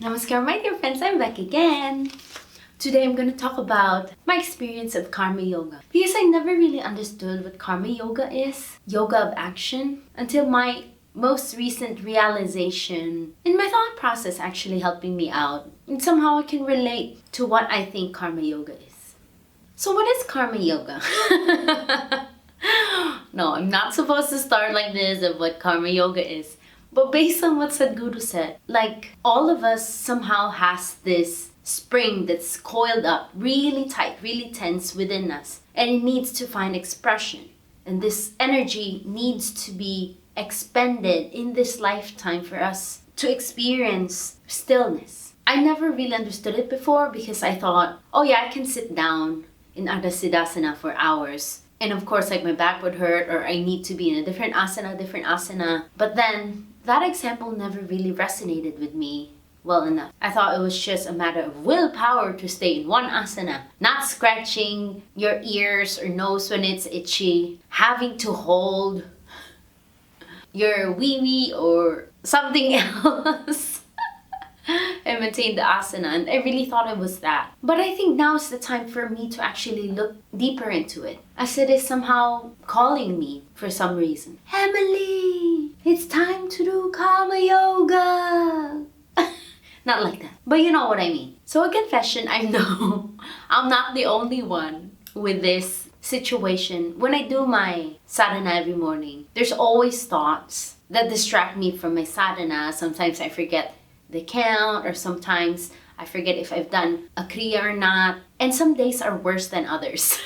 Namaskaram, my dear friends, I'm back again. Today I'm going to talk about my experience of Karma Yoga. Because I never really understood what Karma Yoga is, yoga of action, until my most recent realization in my thought process actually helping me out. And somehow I can relate to what I think Karma Yoga is. So what is Karma Yoga? No, I'm not supposed to start like this of what Karma Yoga is. But based on what Sadhguru said, like all of us somehow has this spring that's coiled up really tight, really tense within us. And it needs to find expression. And this energy needs to be expended in this lifetime for us to experience stillness. I never really understood it before because I thought, oh yeah, I can sit down in Ardha Siddhasana for hours. And of course, like my back would hurt or I need to be in a different asana. But then that example never really resonated with me well enough. I thought it was just a matter of willpower to stay in one asana, not scratching your ears or nose when it's itchy, having to hold your wee-wee or something else and maintain the asana. And I really thought it was that. But I think now is the time for me to actually look deeper into it, as it is somehow calling me for some reason. Emily, it's time to do Karma Yoga. Not like that, but you know what I mean. So a confession, I know I'm not the only one with this situation. When I do my sadhana every morning, there's always thoughts that distract me from my sadhana. Sometimes I forget the count, or sometimes I forget if I've done a kriya or not. And some days are worse than others.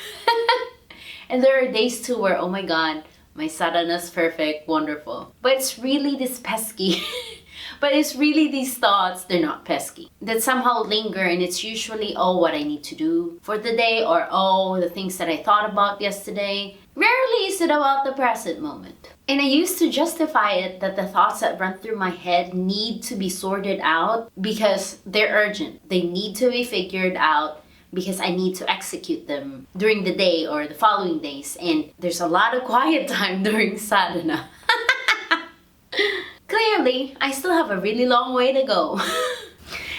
And there are days too where, oh my God, my sadhana's perfect, wonderful. But it's really this pesky. But it's really these thoughts, they're not pesky, that somehow linger, and it's usually, oh, what I need to do for the day, or oh, the things that I thought about yesterday. Rarely is it about the present moment. And I used to justify it that the thoughts that run through my head need to be sorted out because they're urgent. They need to be figured out because I need to execute them during the day or the following days. And there's a lot of quiet time during sadhana. Clearly, I still have a really long way to go.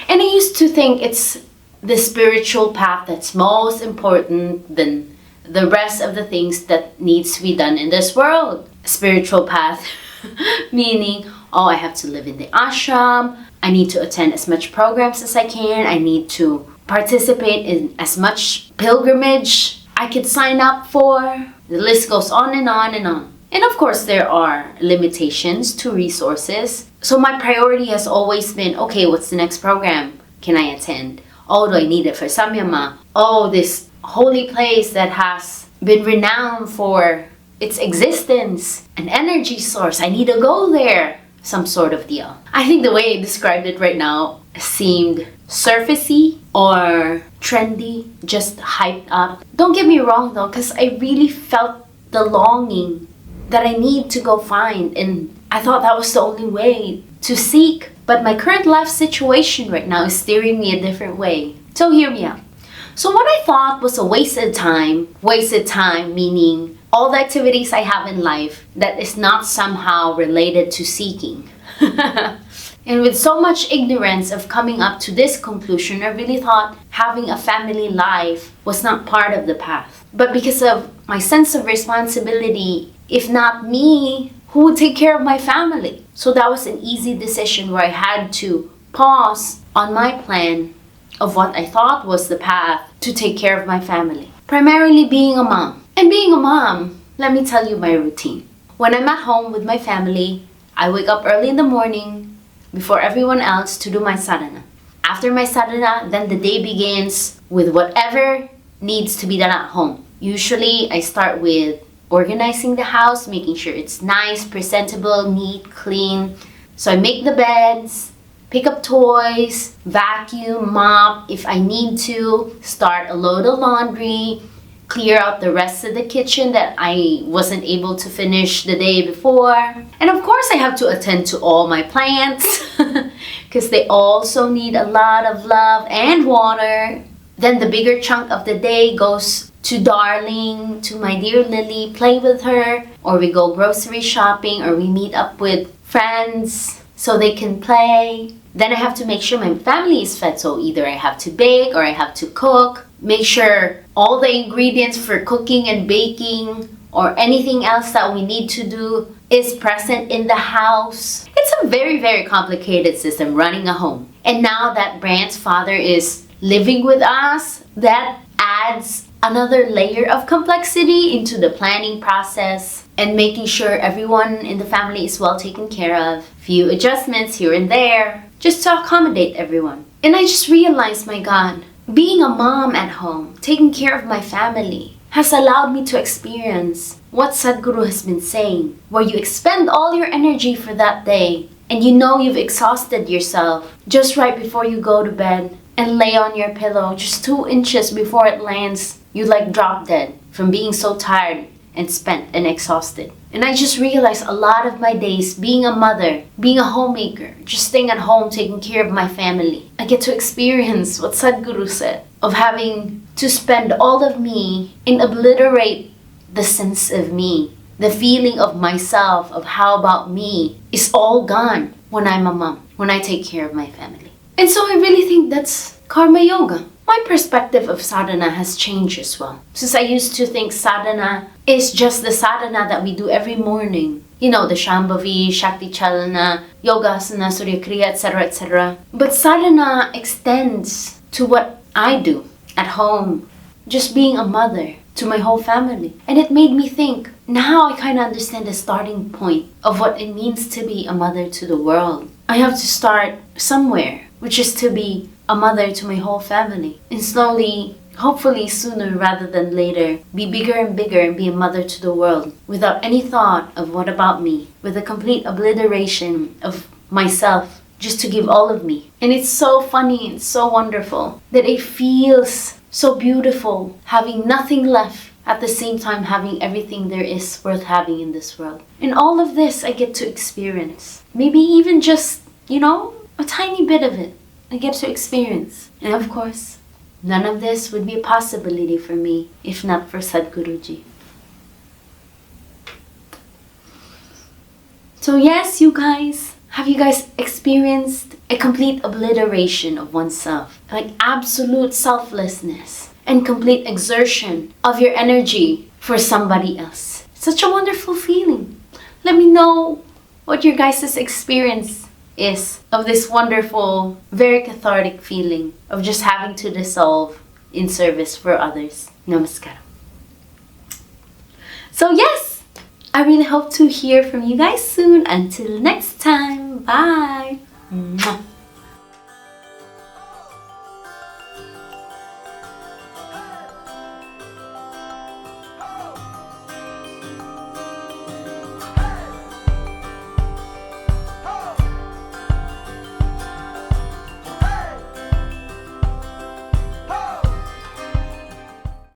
And I used to think it's the spiritual path that's most important than the rest of the things that needs to be done in this world. Spiritual path, meaning, oh, I have to live in the ashram, I need to attend as much programs as I can, I need to participate in as much pilgrimage I could sign up for. The list goes on and on and on. And of course, there are limitations to resources. So my priority has always been, okay, what's the next program can I attend? Oh, do I need it for Samyama? Oh, this holy place that has been renowned for its existence, an energy source, I need to go there. Some sort of deal. I think the way I described it right now seemed surfacey or trendy, just hyped up. Don't get me wrong though, because I really felt the longing that I need to go find, and I thought that was the only way to seek. But my current life situation right now is steering me a different way. So hear me out. So what I thought was a wasted time meaning all the activities I have in life that is not somehow related to seeking. And with so much ignorance of coming up to this conclusion, I really thought having a family life was not part of the path. But because of my sense of responsibility, if not me, who would take care of my family? So that was an easy decision where I had to pause on my plan of what I thought was the path to take care of my family. Primarily being a mom. And being a mom, let me tell you my routine. When I'm at home with my family, I wake up early in the morning before everyone else to do my sadhana. After my sadhana, then the day begins with whatever needs to be done at home. Usually, I start with organizing the house, making sure it's nice, presentable, neat, clean. So I make the beds, pick up toys, vacuum, mop if I need to, start a load of laundry, clear out the rest of the kitchen that I wasn't able to finish the day before. And of course I have to attend to all my plants because they also need a lot of love and water. Then the bigger chunk of the day goes to Darling, to my dear Lily, play with her, or we go grocery shopping, or we meet up with friends so they can play. Then I have to make sure my family is fed. So either I have to bake or I have to cook. Make sure all the ingredients for cooking and baking or anything else that we need to do is present in the house. It's a very, very complicated system running a home. And now that Brand's father is living with us, that adds another layer of complexity into the planning process and making sure everyone in the family is well taken care of. Few adjustments here and there, just to accommodate everyone. And I just realized, my God, being a mom at home, taking care of my family, has allowed me to experience what Sadhguru has been saying, where you expend all your energy for that day and you know you've exhausted yourself just right before you go to bed and lay on your pillow just 2 inches before it lands, you like drop dead from being so tired and spent and exhausted. And I just realized a lot of my days being a mother, being a homemaker, just staying at home taking care of my family, I get to experience what Sadhguru said of having to spend all of me and obliterate the sense of me. The feeling of myself, of how about me, is all gone when I'm a mom, when I take care of my family. And so I really think that's karma yoga. My perspective of sadhana has changed as well. Since I used to think sadhana is just the sadhana that we do every morning. You know, the Shambhavi, Shakti Chalana, Yogasana, Surya Kriya, etc., etc. But sadhana extends to what I do at home, just being a mother to my whole family. And it made me think, now I kind of understand the starting point of what it means to be a mother to the world. I have to start somewhere, which is to be a mother to my whole family. And slowly, hopefully sooner rather than later, be bigger and bigger and be a mother to the world without any thought of what about me, with a complete obliteration of myself, just to give all of me. And it's so funny and so wonderful that it feels so beautiful having nothing left, at the same time having everything there is worth having in this world. And all of this I get to experience. Maybe even just, a tiny bit of it I get to experience. And of course, none of this would be a possibility for me if not for Sadhguruji. So yes, you guys, have you guys experienced a complete obliteration of oneself? Like absolute selflessness and complete exertion of your energy for somebody else. Such a wonderful feeling. Let me know what your guys' experience is of this wonderful, very cathartic feeling of just having to dissolve in service for others. Namaskaram. So yes, I really hope to hear from you guys soon. Until next time, bye. Mwah.